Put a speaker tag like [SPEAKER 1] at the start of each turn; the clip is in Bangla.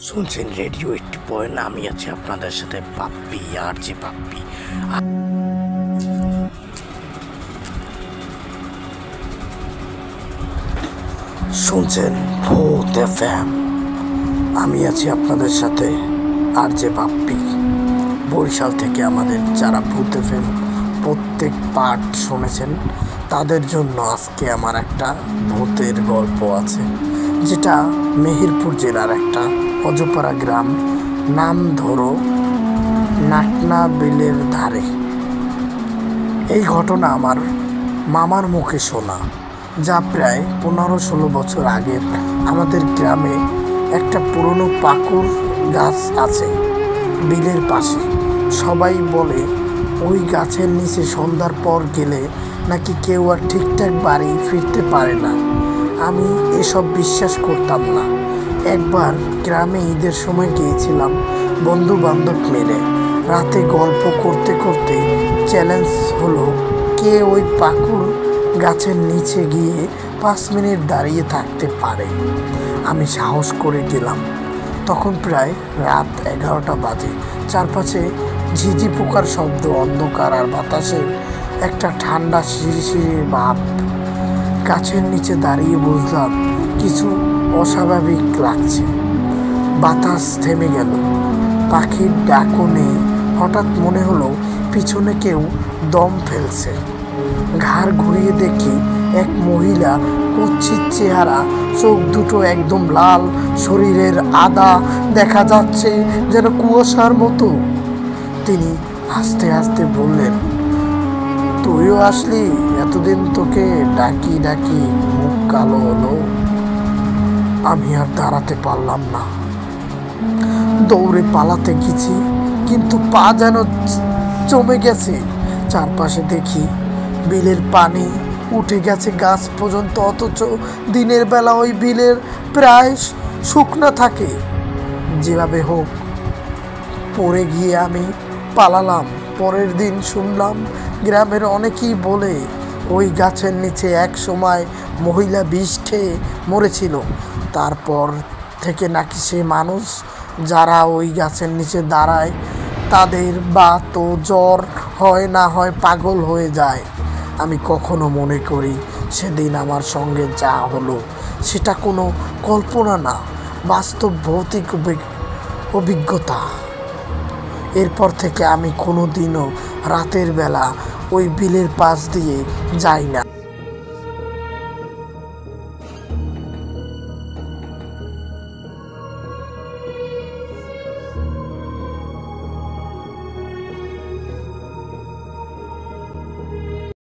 [SPEAKER 1] শুনছেন রেডিও 80 আমি আছি আপনাদের সাথে পাপ্পি আর যে পাপ্পি। শুনছেন ভূত এফএম, আমি আছি আপনাদের সাথে আর যে পাপ্পি। বরিশাল থেকে আমাদের যারা ভূত এফএম প্রত্যেক পার্ট শুনেছেন তাদের জন্য আজকে আমার একটা ভূতের গল্প আছে, যেটা মেহেরপুর জেলার একটা অজপাড়া গ্রাম, নাম ধরো নাকনা বিলের ধারে। এই ঘটনা আমার মামার মুখে শোনা, যা প্রায় 15-16 বছর আগের। আমাদের গ্রামে একটা পুরনো পাকুর গাছ আছে বিলের পাশে। সবাই বলে ওই গাছের নিচে সন্ধ্যার পর গেলে নাকি কেউ আর ঠিকঠাক বাড়ি ফিরতে পারে না। আমি এসব বিশ্বাস করতাম না। একবার গ্রামে ঈদের সময় গিয়েছিলাম বন্ধু বান্ধব মিলে। রাতে গল্প করতে করতে চ্যালেঞ্জ হলো কে ওই পাকুর গাছের নিচে গিয়ে 5 মিনিট দাঁড়িয়ে থাকতে পারে। আমি সাহস করে গেলাম। তখন প্রায় রাত 11টা বাজে। চারপাশে ঝিঝি পোকার শব্দ, অন্ধকার আর বাতাসের একটা ঠান্ডা শিরশিরের ভাব। গাছের নিচে দাঁড়িয়ে বুঝলাম কিছু অস্বাভাবিক লাগছে। বাতাস থেমে গেল, পাখির ডাকও নেই। হঠাৎ মনে হলো পিছনে কেউ দম ফেলছে। ঘাড় ঘুরিয়ে দেখি এক মহিলা, কুৎসিত চেহারা, চোখ দুটো একদম লাল, শরীরের আধা দেখা যাচ্ছে যেন কুয়াশার মতো। তিনি আস্তে আস্তে বললেন, তুইও আসলি? এতদিন তোকে ডাকি ডাকি মুখ কালো হলো। আমি আর দাঁড়াতে পারলাম না, দৌড়ে পালাতে গেছি, কিন্তু পা যেন জমে গেছে। চারপাশে দেখি বিলের পানি উঠে গেছে গাছ পর্যন্ত, অথচ দিনের বেলা ওই বিলের প্রায় শুকনো থাকে। যেভাবে হোক পড়ে গিয়ে আমি পালালাম। পরের দিন শুনলাম গ্রামের অনেকেই বলে ওই গাছের নিচে এক সময় মহিলা বিষ খেয়ে মরেছিল। তারপর থেকে নাকি সে মানুষ যারা ওই গাছের নিচে দাঁড়ায় তাদের বা তো জ্বর হয় না হয় পাগল হয়ে যায়। আমি কখনো মনে করি সেদিন আমার সঙ্গে যা হলো সেটা কোনো কল্পনা না, বাস্তব ভৌতিক অভিজ্ঞতা। এরপর থেকে আমি কোনো দিনও রাতের বেলা ওই বিলের পাশ দিয়ে যাই না।